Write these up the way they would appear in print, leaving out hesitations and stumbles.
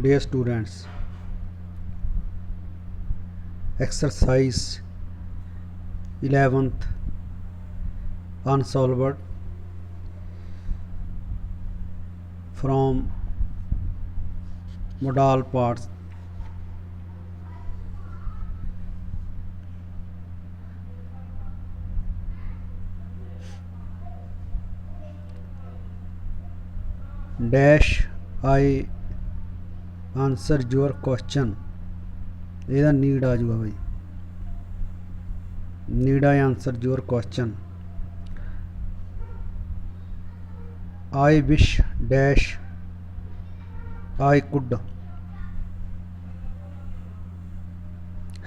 Dear students, exercise 11th unsolved from modal parts. Dash I answer your question. ਇਹਦਾ need ਆ ਜਾਊਗਾ ਬਈ, need I answer your question. I wish dash I could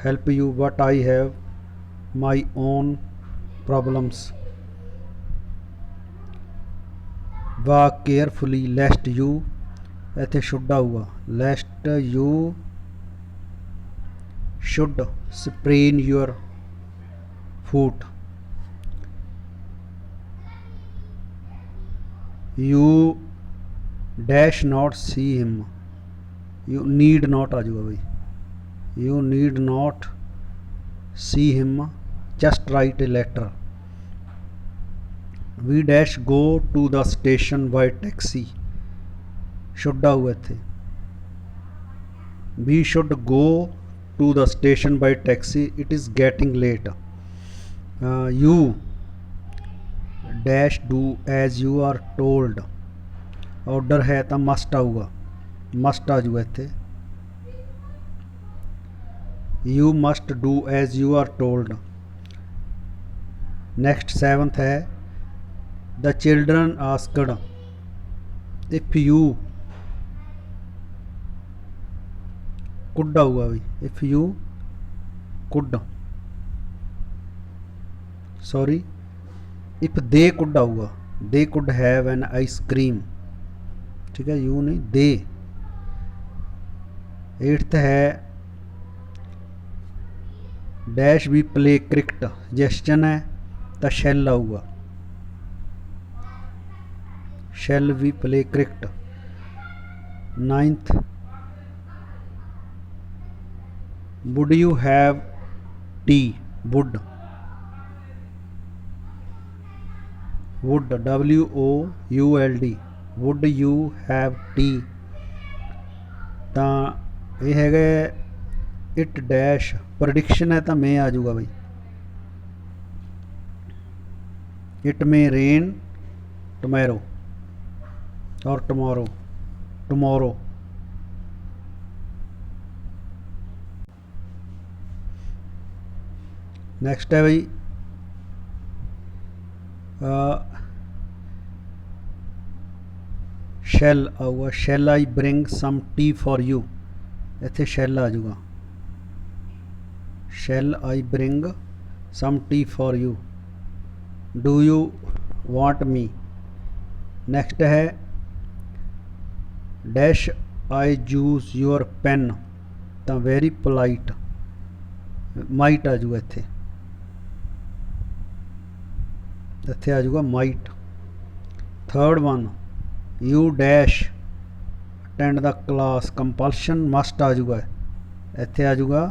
help you, but I have my own problems. Walk carefully lest you, ਇੱਥੇ should ਆਊਗਾ, lest you should sprain your foot. You dash not see him. You need not आ जाऊगा भाई, you need not see him, just write a letter. We dash go to the station by taxi. should ਆਊਗਾ ਇੱਥੇ, we should go to the station by taxi, it is getting late. You dash do as you are told. Order है तो must आऊगा, must आ जाऊगा ਇੱਥੇ, you must do as you are told. Next 7th है the children asked if you could आऊगा भाई, if you could, sorry, if they could आऊगा, they could have an ice cream. ठीक है, you नहीं they. 8th है dash भी play cricket, जेस्चन है तो शैल आऊगा, शैल भी play cricket. 9th would you have tea, would, would WOULD, would you have tea. ਤਾਂ ਇਹ ਹੈਗਾ इट डैश प्रडिक्शन है तो मैं आ जाऊगा भाई, इट में रेन टमैरो और टमोरो, टमोरो. नेक्स्ट है भाई शैल आऊगा, shall I bring some tea for you. इत्थे shall uh जाऊगा, shall I bring some tea for you. Do you want me. Next है dash I use your pen, तो very polite, might आ जाऊगा इत्थे, इत्थे आ जाऊगा might. Third one you dash attend the class, compulsion must आ जाऊगा, इत्थे आ जाऊगा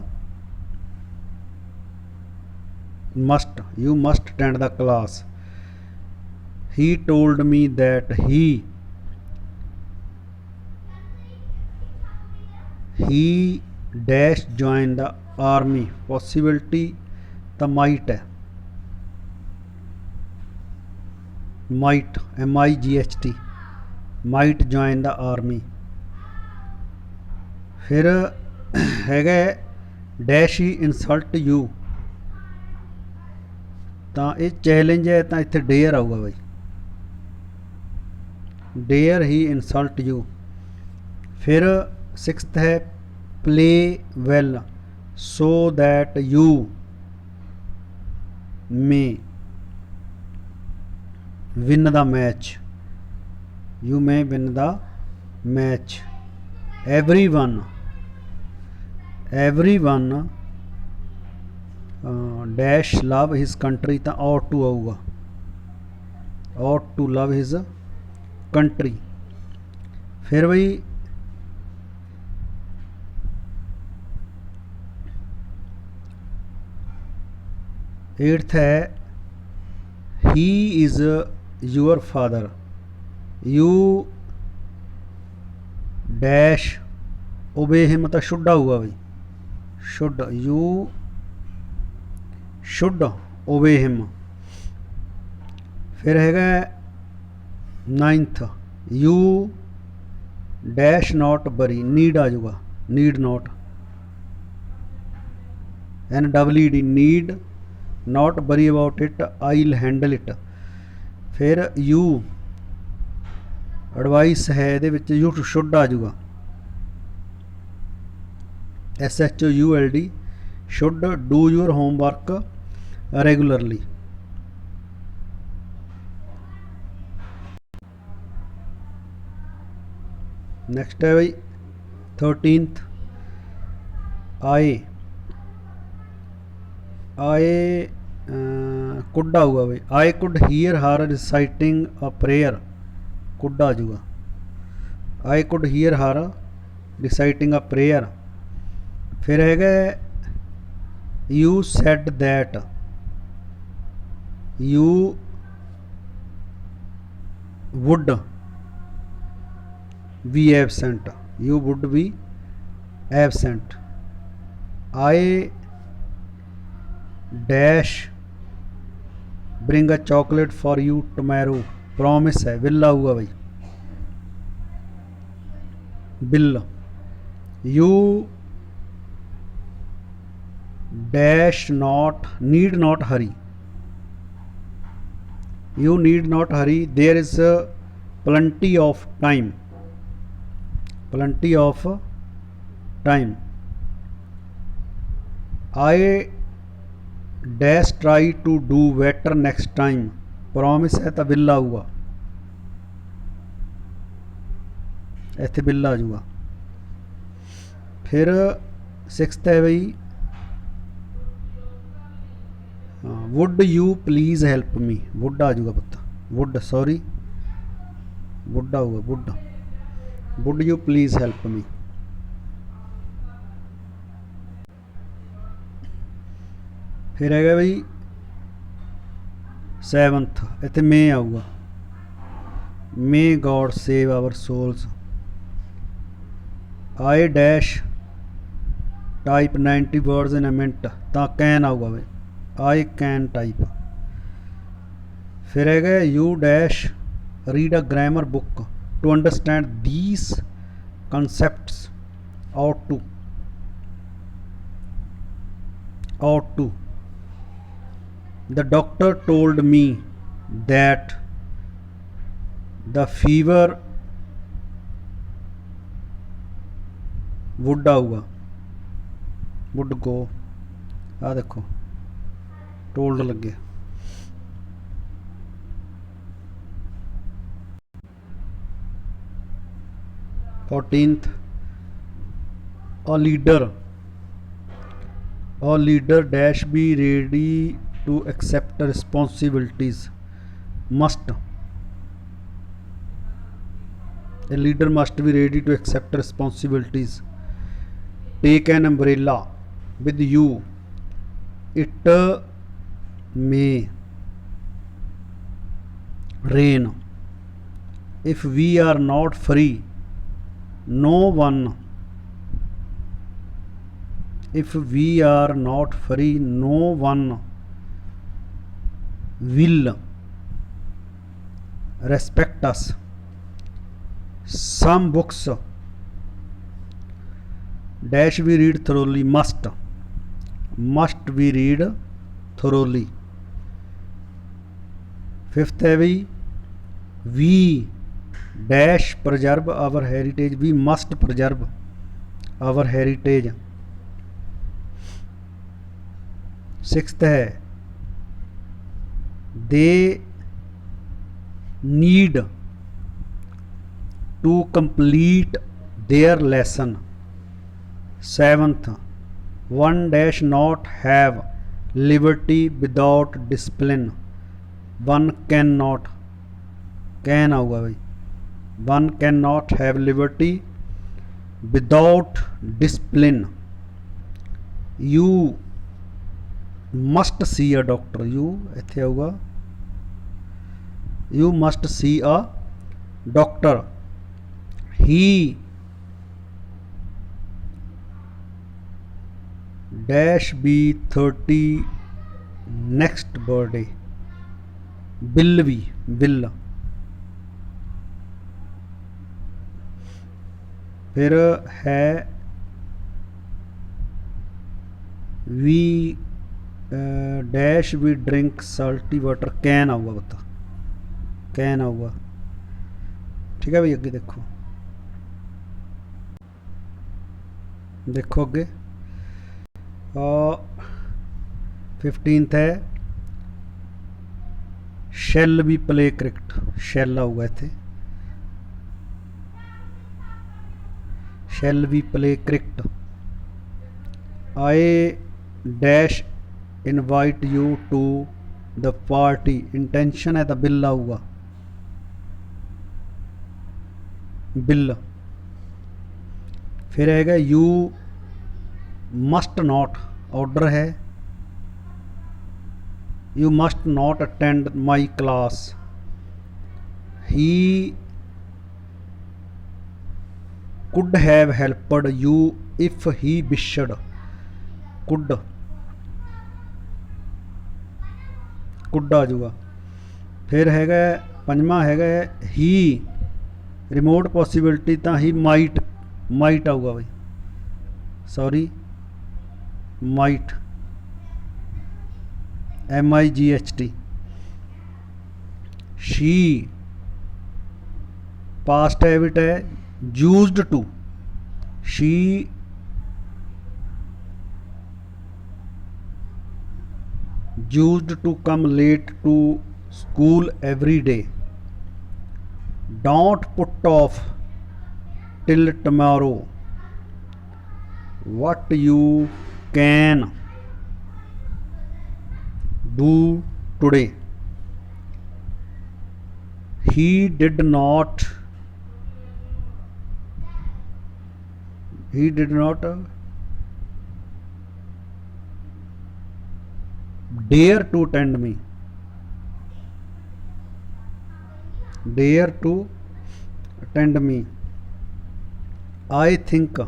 must, you must attend the class. He told me that he dash join the army, possibility the might है, might MIGHT, might join the army. फिर हैगा dash he insult you, ਤਾਂ ਇਹ challenge ਹੈ ਤਾਂ ਇੱਥੇ dare ਆਊਗਾ ਬਾਈ, ਡੇਅਰ ਹੀ ਇਨਸਲਟ ਯੂ. ਫਿਰ 6th ਹੈ play well so that you may win the match, you may win the match. Everyone dash love his country तो ought to आऊगा, ought to love his country. फिर भाई eighth है he is your father, you dash obey him तो should आऊगा भाई, should, you should obey him. फिर हैगा ninth you dash not worry, need uh जाऊगा, need not, NEED need not worry about it, I will handle it. फिर you advice है ये you should आ जाऊगा, SHOULD should do your homework regularly. Next है भाई 13th I could आऊगा भाई, I could hear her reciting a prayer, could आ जाऊगा, I could hear her reciting a prayer. फिर है you said that, you would be absent, you would be absent. I dash bring a chocolate for you tomorrow, promise है, will आऊगा भाई, Bill. You dash not need not hurry, you need not hurry, there is plenty of time, plenty of time. I dash try to do better next time, promise है तो will आऊगा, इतने bill आ जाऊगा। फिर 6th है भाई would you please help me, would आ जाऊगा पुत्त, वुड सॉरी वुड आऊगा, would, would you please help me. फिर है भाई 7th इतने मे आऊगा, may God save our souls. I dash type 90 words in a minute, तो कैन आऊगा भाई, आई कैन टाइप। फिर है you dash read a grammar book to understand these concepts, ought to, the doctor told me that the fever would आऊगा, would go, आ देखो told लग गया। Fourteenth a leader dash be ready to accept responsibilities, must, a leader must be ready to accept responsibilities। take an umbrella with you, it may rain, if we are not free no one, if we are not free no one will respect us। some books dash we read thoroughly, must we read thoroughly। Fifth है भी we dash preserve our heritage, we must preserve our heritage। Sixth है they need to complete their lesson। Seventh one dash not have liberty without discipline, one cannot, can आऊगा भाई, one cannot have liberty without discipline। you must see a doctor, you ਇੱਥੇ ਆਊਗਾ you must see a doctor. He dash be 30 next birthday, bill भी bill। फिर है we dash we drink salty water, can आऊगा, बता can आऊगा। ठीक है भाई, अगे देखो देखो अगे 15th है शैल भी प्ले क्रिकेट, शैल आऊगा इत्थे, शैल भी play cricket. I dash invite you to the party, intention है तो बिल आऊगा, बिल। फिर हैगा यू मस्ट नॉट, ऑर्डर है you must not attend my class. He could have helped you if he wished, could could आ जाऊगा। फिर हैगा पंजवा हैगा ही रिमोट पॉसिबिलिटी, तो ही माइट, माइट आऊगा भाई, sorry might, MIGHT। She past habit है used to, she used to come late to school every day. Don't put off till tomorrow, what you can do today। he did not dare to attend me, dare to attend me। I think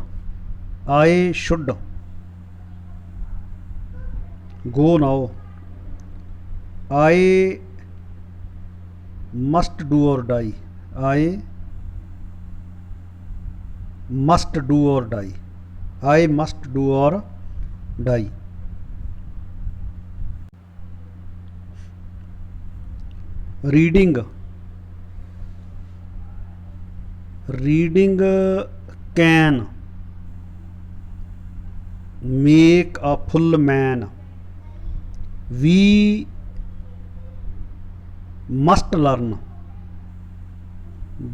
I should go now। I must do or die, I must do or die, I must do or die। Reading, reading can make a full man. We must learn,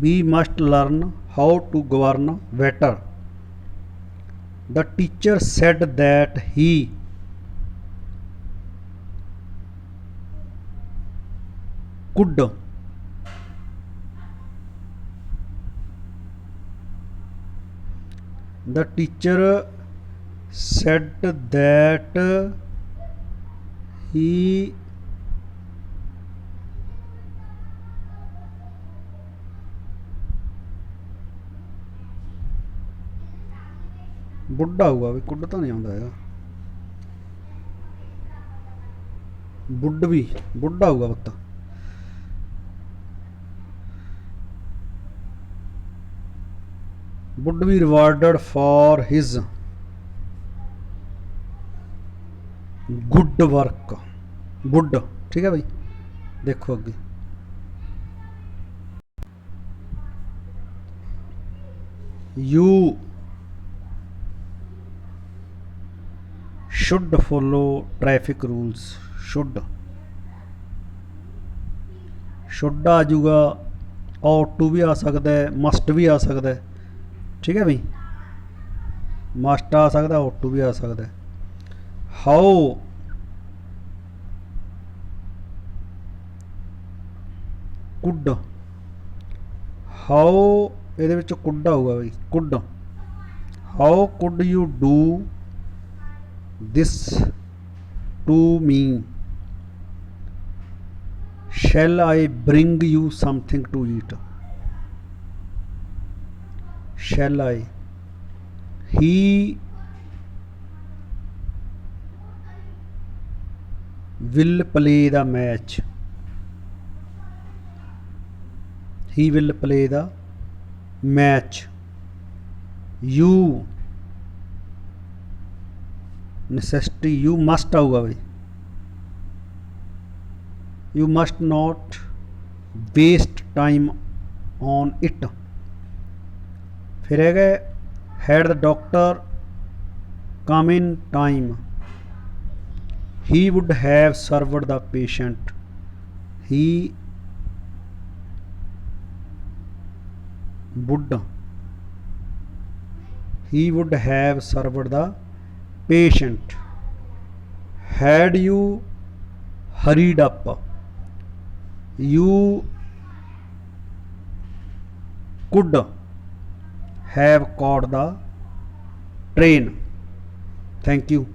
we must learn how to govern better. The teacher said that he could, the teacher said that he बुढ़ा हुआ भी, could तो नहीं आता है, बुढ़ भी बुढ़ा हुआ बता। Would be rewarded for his good work, would. ठीक है भाई, देखो अगे you should follow traffic rules, should should आ जाऊगा, ought to भी आ सकता है, मस्ट भी आ सकता है। ठीक है भाई, मस्ट आ सकता है, ought to भी आ सकता है। हाउ कुड, हाउ ये कुड आऊगा भाई, could. How could you do this to me. Shall I bring you something to eat? Shall I? He will play the match. He will play the match. You necessity, you must आऊगा भाई. You must not waste time on it. फिर है had the doctor come in time, he would have served the patient. He would have served the patient. Had you hurried up, you could have caught the train. Thank you.